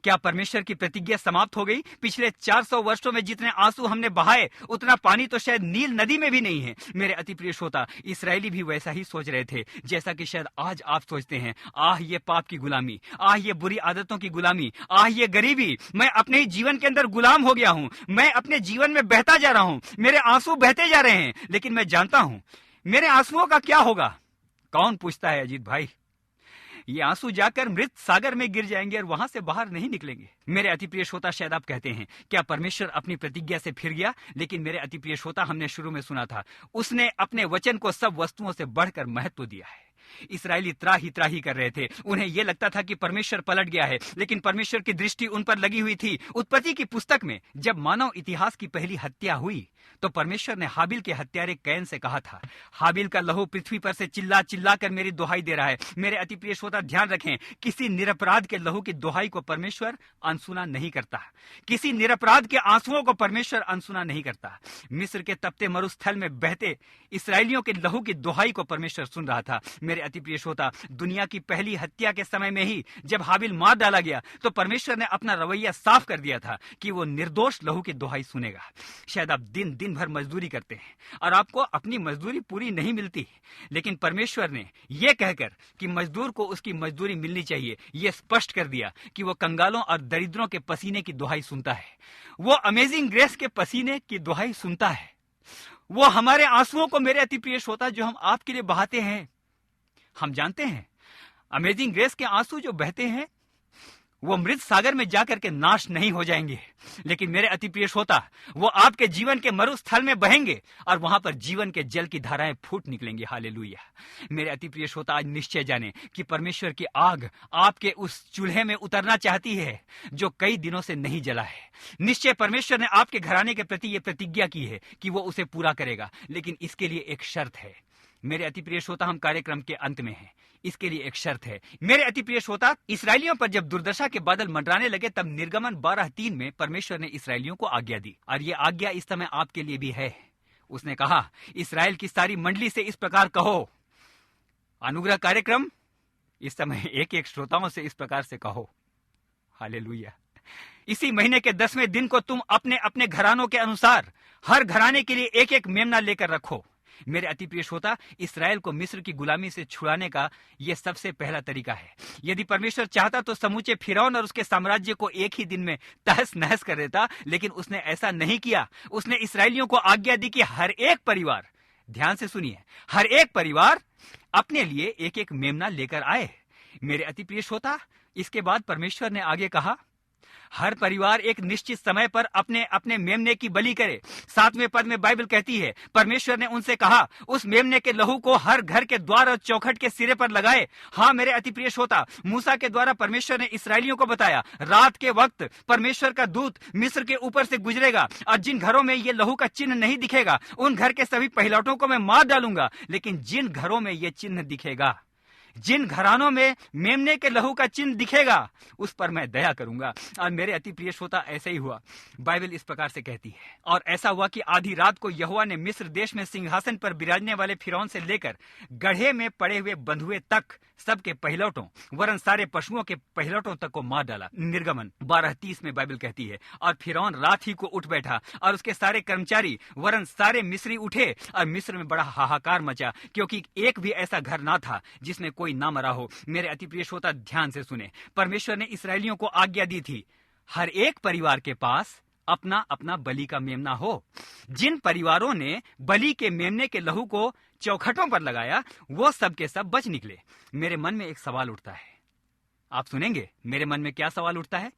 क्या परमेश्वर की प्रतिज्ञा समाप्त हो गई? पिछले 400 वर्षों में जितने आंसू हमने बहाए, उतना पानी तो शायद नील नदी में भी नहीं है। मेरे अति प्रिय श्रोता, इसराइली भी वैसा ही सोच रहे थे जैसा कि शायद आज आप सोचते हैं। आह, ये पाप की गुलामी, आह, ये बुरी आदतों की गुलामी, आह, ये गरीबी, मैं अपने ही जीवन के अंदर गुलाम हो गया हूं। मैं अपने जीवन में बहता जा रहा हूं, मेरे आंसू बहते जा रहे हैं, लेकिन मैं जानता हूं मेरे आंसुओं का क्या होगा। कौन पूछता है अजीत भाई? ये आंसू जाकर मृत सागर में गिर जाएंगे और वहां से बाहर नहीं निकलेंगे। मेरे अति प्रिय श्रोता, शायद आप कहते हैं, क्या परमेश्वर अपनी प्रतिज्ञा से फिर गया? लेकिन मेरे अति प्रिय श्रोता, हमने शुरू में सुना था, उसने अपने वचन को सब वस्तुओं से बढ़कर महत्व दिया है। इस्राएली त्राही त्राही कर रहे थे। उन्हें यह लगता था कि परमेश्वर पलट गया है, लेकिन परमेश्वर की दृष्टि उन पर लगी हुई थी। उत्पत्ति की पुस्तक में जब मानव इतिहास की पहली हत्या हुई तो परमेश्वर ने हाबिल के हत्यारे कैन से कहा था, हाबिल का लहू पृथ्वी पर से चिल्ला चिल्ला कर मेरी दुहाई दे रहा है। मेरे अति प्रिय श्रोता ध्यान रखें, किसी निरपराध के लहू की दुहाई को परमेश्वर अनसुना नहीं करता। किसी निरपराध के आंसुओं को परमेश्वर अनसुना नहीं करता। मिस्र के तपते मरुस्थल में बहते इसराइलियों के लहू की दुहाई को परमेश्वर सुन रहा था। मेरे अति प्रिय श्रोता, दुनिया की पहली हत्या के समय में ही जब हाबिल मार डाला गया तो परमेश्वर ने अपना रवैया साफ कर दिया था कि वो निर्दोष लहू की दुहाई सुनेगा। शायद आप दिन दिन भर मजदूरी करते हैं और आपको अपनी मजदूरी पूरी नहीं मिलती, लेकिन परमेश्वर ने यह कहकर कि मजदूर को उसकी मजदूरी मिलनी चाहिए, यह स्पष्ट कर दिया कि वो कंगालों और दरिद्रों के पसीने की दुहाई सुनता है। वो अमेजिंग ग्रेस के पसीने की दुहाई सुनता है। वो हमारे आंसुओं को, मेरे अति प्रिय श्रोता, जो हम आपके लिए बहाते हैं, हम जानते हैं अमेजिंग ग्रेस के आंसू जो बहते हैं वो मृत सागर में जाकर के नाश नहीं हो जाएंगे, लेकिन मेरे अति प्रिय श्रोता, वो आपके जीवन के मरुस्थल में बहेंगे और वहां पर जीवन के जल की धाराएं फूट निकलेंगी। हालेलुया। मेरे अति प्रिय श्रोता, आज निश्चय जाने कि परमेश्वर की आग आपके उस चूल्हे में उतरना चाहती है जो कई दिनों से नहीं जला है। निश्चय परमेश्वर ने आपके घराने के प्रति यह प्रतिज्ञा की है कि वो उसे पूरा करेगा, लेकिन इसके लिए एक शर्त है। मेरे अति प्रिय श्रोता, हम कार्यक्रम के अंत में हैं। इसके लिए एक शर्त है। मेरे अति प्रिय श्रोता, इसराइलियों पर जब दुर्दशा के बादल मंडराने लगे तब निर्गमन 12:3 में परमेश्वर ने इसराइलियों को आज्ञा दी, और ये आज्ञा इस समय आपके लिए भी है। उसने कहा, इसराइल की सारी मंडली से इस प्रकार कहो। अनुग्रह कार्यक्रम इस समय एक एक श्रोताओं से इस प्रकार से कहो। हालेलुया। इसी महीने के 10वें दिन को तुम अपने अपने घरानों के अनुसार हर घराने के लिए एक एक मेमना लेकर रखो। मेरे अति प्रिय श्रोता, इसराइल को मिस्र की गुलामी से छुड़ाने का यह सबसे पहला तरीका है। यदि परमेश्वर चाहता तो समूचे फिरौन और उसके साम्राज्य को एक ही दिन में तहस नहस कर देता, लेकिन उसने ऐसा नहीं किया। उसने इसराइलियों को आज्ञा दी कि हर एक परिवार, ध्यान से सुनिए, हर एक परिवार अपने लिए एक एक मेमना लेकर आए। मेरे अति प्रिय श्रोता, इसके बाद परमेश्वर ने आगे कहा, हर परिवार एक निश्चित समय पर अपने अपने मेमने की बलि करे। 7वें पद में बाइबल कहती है, परमेश्वर ने उनसे कहा, उस मेमने के लहू को हर घर के द्वार और चौखट के सिरे पर लगाए। हाँ मेरे अति प्रिय श्रोता, मूसा के द्वारा परमेश्वर ने इसराइलियों को बताया, रात के वक्त परमेश्वर का दूत मिस्र के ऊपर से गुजरेगा और जिन घरों में ये लहू का चिन्ह नहीं दिखेगा उन घर के सभी पहिलौठों को मैं मार डालूंगा, लेकिन जिन घरों में ये चिन्ह दिखेगा, जिन घरानों में मेमने के लहू का चिन्ह दिखेगा, उस पर मैं दया करूंगा। और मेरे अति प्रिय श्रोता, ऐसे ही हुआ। बाइबल इस प्रकार से कहती है, और ऐसा हुआ कि आधी रात को यहोवा ने मिस्र देश में सिंहासन पर विराजने वाले फिरौन से लेकर गड्ढे में पड़े हुए बंधुए तक सबके पहिलौटों वरन सारे पशुओं के पहिलौटों तक को मार डाला। निर्गमन 12:30 में बाइबल कहती है, और फिरौन रात ही को उठ बैठा और उसके सारे कर्मचारी वरन सारे मिस्री उठे और मिस्र में बड़ा हाहाकार मचा, क्योंकि एक भी ऐसा घर ना था जिसमें कोई ना मरा हो। मेरे अति प्रिय श्रोता, ध्यान से सुने, परमेश्वर ने इसराइलियों को आज्ञा दी थी, हर एक परिवार के पास अपना अपना बलि का मेमना हो। जिन परिवारों ने बलि के मेमने के लहू को चौखटों पर लगाया वो सब के सब बच निकले। मेरे मन में एक सवाल उठता है, आप सुनेंगे मेरे मन में क्या सवाल उठता है।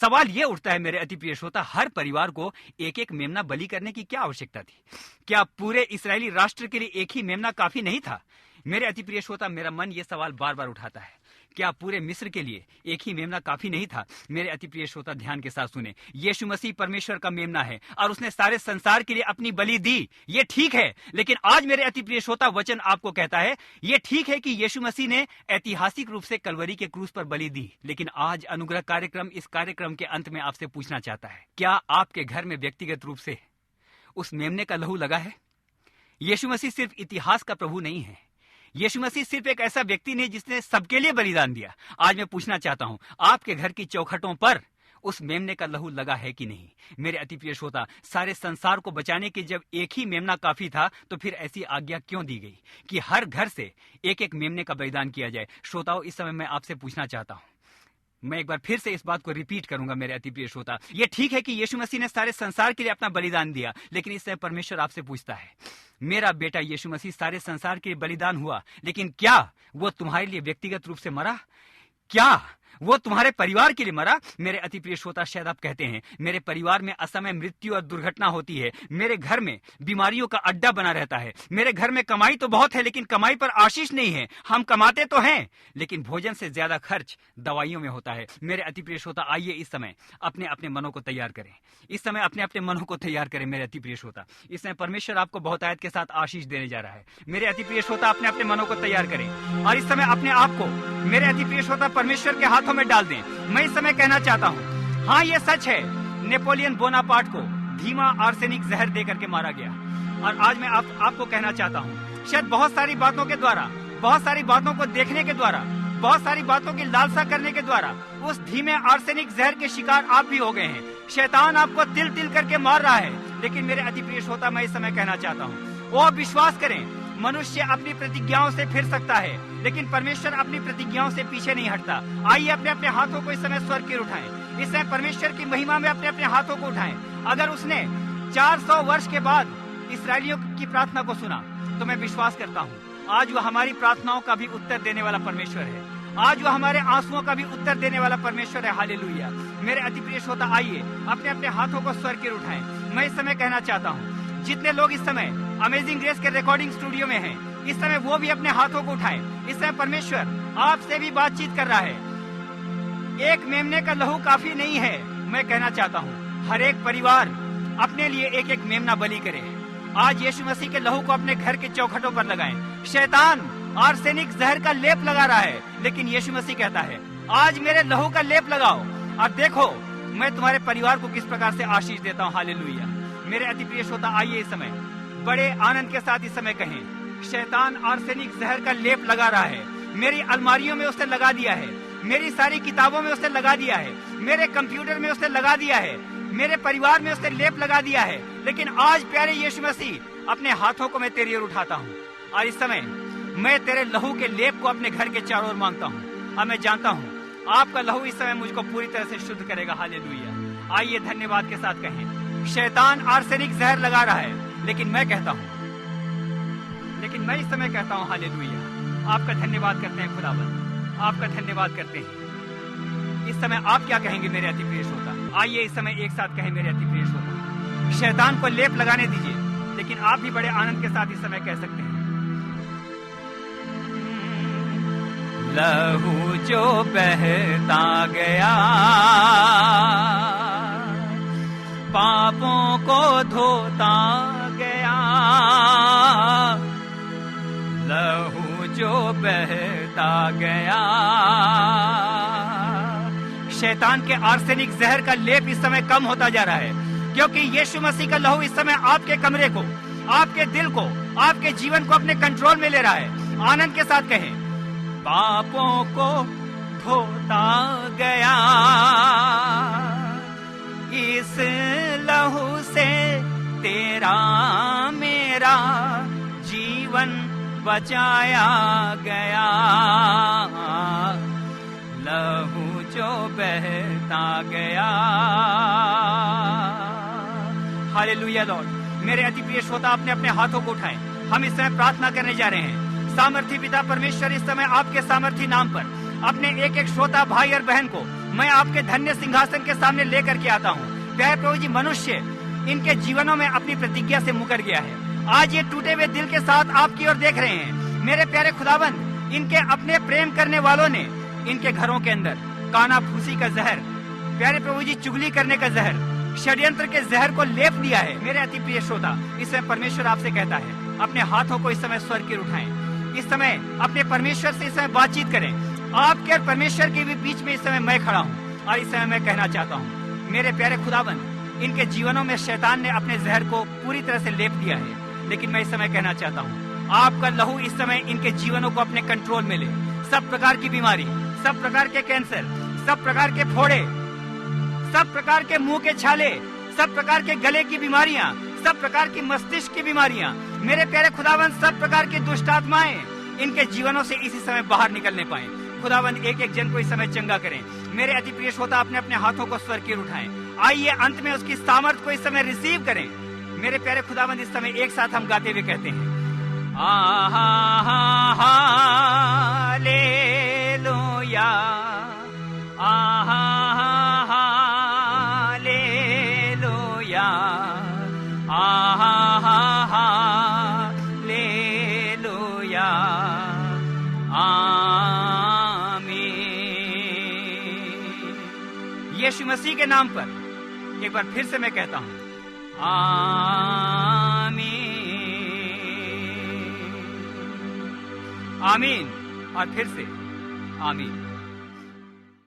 सवाल यह उठता है मेरे अति प्रिय श्रोता, हर परिवार को एक एक मेमना बलि करने की क्या आवश्यकता थी? क्या पूरे इस्राएली राष्ट्र के लिए एक ही मेमना काफी नहीं था? मेरे अति प्रिय श्रोता, मेरा मन यह सवाल बार बार उठाता है, क्या पूरे मिस्र के लिए एक ही मेमना काफी नहीं था? मेरे अति प्रिय श्रोता, ध्यान के साथ सुने, यीशु मसीह परमेश्वर का मेमना है और उसने सारे संसार के लिए अपनी बलि दी। ये ठीक है, लेकिन आज मेरे अति प्रिय श्रोता, वचन आपको कहता है, ये ठीक है कि यीशु मसीह ने ऐतिहासिक रूप से कलवरी के क्रूस पर बलि दी, लेकिन आज अनुग्रह कार्यक्रम इस कार्यक्रम के अंत में आपसे पूछना चाहता है, क्या आपके घर में व्यक्तिगत रूप से उस मेमने का लहू लगा है? यीशु मसीह सिर्फ इतिहास का प्रभु नहीं है। यीशु मसीह सिर्फ एक ऐसा व्यक्ति नहीं जिसने सबके लिए बलिदान दिया। आज मैं पूछना चाहता हूं, आपके घर की चौखटों पर उस मेमने का लहू लगा है कि नहीं? मेरे अति प्रिय श्रोता, सारे संसार को बचाने के जब एक ही मेमना काफी था तो फिर ऐसी आज्ञा क्यों दी गई कि हर घर से एक एक मेमने का बलिदान किया जाए? श्रोताओं, इस समय मैं आपसे पूछना चाहता हूं, मैं एक बार फिर से इस बात को रिपीट करूंगा मेरे अति प्रिय श्रोता, ये ठीक है कि यीशु मसीह ने सारे संसार के लिए अपना बलिदान दिया, लेकिन इस समय परमेश्वर आपसे पूछता है, मेरा बेटा यीशु मसीह सारे संसार के लिए बलिदान हुआ, लेकिन क्या वो तुम्हारे लिए व्यक्तिगत रूप से मरा? क्या वो तुम्हारे परिवार के लिए मरा। मेरे अति प्रिय श्रोता, शायद आप कहते हैं मेरे परिवार में असमय मृत्यु और दुर्घटना होती है, मेरे घर में बीमारियों का अड्डा बना रहता है, मेरे घर में कमाई तो बहुत है लेकिन कमाई पर आशीष नहीं है। हम कमाते तो हैं लेकिन भोजन से ज्यादा खर्च दवाइयों में होता है। मेरे अति प्रिय श्रोता, आइए इस समय अपने अपने मनों को तैयार करें। इस समय अपने अपने मनों को तैयार करें। मेरे अति प्रिय श्रोता, इस समय परमेश्वर आपको बहुतायत के साथ आशीष देने जा रहा है। मेरे अति प्रिय श्रोता, अपने अपने मनों को तैयार करें और इस समय अपने आप को मेरे अति प्रिय श्रोता परमेश्वर के हाथों में डाल दें। मैं इस समय कहना चाहता हूँ, हाँ ये सच है, नेपोलियन बोनापार्ट को धीमा आर्सेनिक जहर दे करके मारा गया। और आज मैं आपको कहना चाहता हूँ, शायद बहुत सारी बातों के द्वारा, बहुत सारी बातों को देखने के द्वारा, बहुत सारी बातों की लालसा करने के द्वारा उस धीमे आर्सेनिक जहर के शिकार आप भी हो गए हैं। शैतान आपको तिल तिल करके मार रहा है। लेकिन मेरे अति प्रिय श्रोता, मैं इस समय कहना चाहता हूँ, वो विश्वास करें, मनुष्य अपनी प्रतिज्ञाओं से फिर सकता है लेकिन परमेश्वर अपनी प्रतिज्ञाओं से पीछे नहीं हटता। आइए अपने अपने हाथों को इस समय स्वर्ग की उठाएं। इस समय परमेश्वर की महिमा में अपने अपने हाथों को उठाएं। अगर उसने 400 वर्ष के बाद इस्राएलियों की प्रार्थना को सुना तो मैं विश्वास करता हूँ आज वह हमारी प्रार्थनाओं का भी उत्तर देने वाला परमेश्वर है। आज वह हमारे आंसुओं का भी उत्तर देने वाला परमेश्वर है। हालेलुया। मेरे अति प्रिय श्रोता, आइए अपने अपने हाथों को स्वर्ग की उठाएं। मैं इस समय कहना चाहता हूँ, जितने लोग इस समय अमेजिंग ग्रेस के रिकॉर्डिंग स्टूडियो में हैं, इस समय वो भी अपने हाथों को उठाएं। इस समय परमेश्वर आपसे भी बातचीत कर रहा है। एक मेमने का लहू काफी नहीं है। मैं कहना चाहता हूँ, हर एक परिवार अपने लिए एक एक मेमना बलि करे। आज यीशु मसीह के लहू को अपने घर के चौखटों पर लगाएं। शैतान आर्सेनिक जहर का लेप लगा रहा है लेकिन यीशु मसीह कहता है, आज मेरे लहू का लेप लगाओ और देखो मैं तुम्हारे परिवार को किस प्रकार से आशीष देता हूँ। हालेलुया। मेरे अति प्रिय श्रोता, आइए इस समय बड़े आनंद के साथ इस समय कहें, शैतान आर्सेनिक जहर का लेप लगा रहा है। मेरी अलमारियों में उसने लगा दिया है, मेरी सारी किताबों में उसने लगा दिया है, मेरे कंप्यूटर में उसने लगा दिया है, मेरे परिवार में उसने लेप लगा दिया है। लेकिन आज प्यारे यीशु मसीह, अपने हाथों को मैं तेरी ओर उठाता हूँ और इस समय मैं तेरे लहू के लेप को अपने घर के चारों ओर मांगता हूँ। और मैं जानता हूँ आपका लहू इस समय मुझको पूरी तरह से शुद्ध करेगा। हालेलुया। आइए धन्यवाद के साथ कहें, शैतान आर्सेनिक जहर लगा रहा है लेकिन मैं इस समय कहता हूँ हालेलुया। आपका धन्यवाद करते हैं खुदावंद, आपका धन्यवाद करते हैं। इस समय आप क्या कहेंगे मेरे अति प्रिय श्रोता? आइए इस समय एक साथ कहें मेरे अति प्रिय श्रोता, शैतान को लेप लगाने दीजिए। लेकिन आप भी बड़े आनंद के साथ इस समय कह सकते हैं, लहू जो बहता गया पापों को धोता गया, लहू जो बहता गया। शैतान के आर्सेनिक जहर का लेप इस समय कम होता जा रहा है क्योंकि यीशु मसीह का लहू इस समय आपके कमरे को, आपके दिल को, आपके जीवन को अपने कंट्रोल में ले रहा है। आनंद के साथ कहें, पापों को धोता गया, इस लहू से तेरा मेरा जीवन बचाया गया, लहू जो बहता गया। Hallelujah Lord. मेरे अति प्रिय श्रोता, अपने अपने हाथों को उठाएं। हम इस समय प्रार्थना करने जा रहे हैं। सामर्थी पिता परमेश्वर, इस समय आपके सामर्थी नाम पर अपने एक एक श्रोता भाई और बहन को मैं आपके धन्य सिंहासन के सामने लेकर के आता हूँ। प्यारे प्रभु जी, मनुष्य इनके जीवनों में अपनी प्रतिज्ञा से मुकर गया है। आज ये टूटे हुए दिल के साथ आपकी ओर देख रहे हैं। मेरे प्यारे खुदाबंद, इनके अपने प्रेम करने वालों ने इनके घरों के अंदर काना फूसी का जहर, प्यारे प्रभु जी चुगली करने का जहर, षड्यंत्र के जहर को लेप दिया है। मेरे अति प्रिय श्रोता, इस समय परमेश्वर आपसे कहता है, अपने हाथों को इस समय स्वर्ग की उठाएं। इस समय अपने परमेश्वर से इस समय बातचीत करें। आपके और परमेश्वर के बीच में इस समय मैं खड़ा हूँ और इस समय मैं कहना चाहता हूँ, मेरे प्यारे खुदाबंद, इनके जीवनों में शैतान ने अपने जहर को पूरी तरह से लेप दिया है। लेकिन मैं इस समय कहना चाहता हूँ, आपका लहू इस समय इनके जीवनों को अपने कंट्रोल में ले। सब प्रकार की बीमारी, सब प्रकार के कैंसर, सब प्रकार के फोड़े, सब प्रकार के मुंह के छाले, सब प्रकार के गले की बीमारियां, सब प्रकार की मस्तिष्क की बीमारियां, मेरे प्यारे खुदावंद, सब प्रकार की दुष्ट आत्माएं इनके जीवनों से इसी समय बाहर निकलने पाए। खुदावंद, एक एक जन को इस समय चंगा करें। मेरे अति प्रिय श्रोता, अपने अपने हाथों को स्वर्ग की ओर उठाएं। आइए अंत में उसकी सामर्थ को इस समय रिसीव करें। मेरे प्यारे खुदावंद, इस समय एक साथ हम गाते हुए कहते हैं, हालेलुया, यीशु मसीह के नाम पर एक बार फिर से मैं कहता हूं, आमीन। आमीन और फिर से आमीन।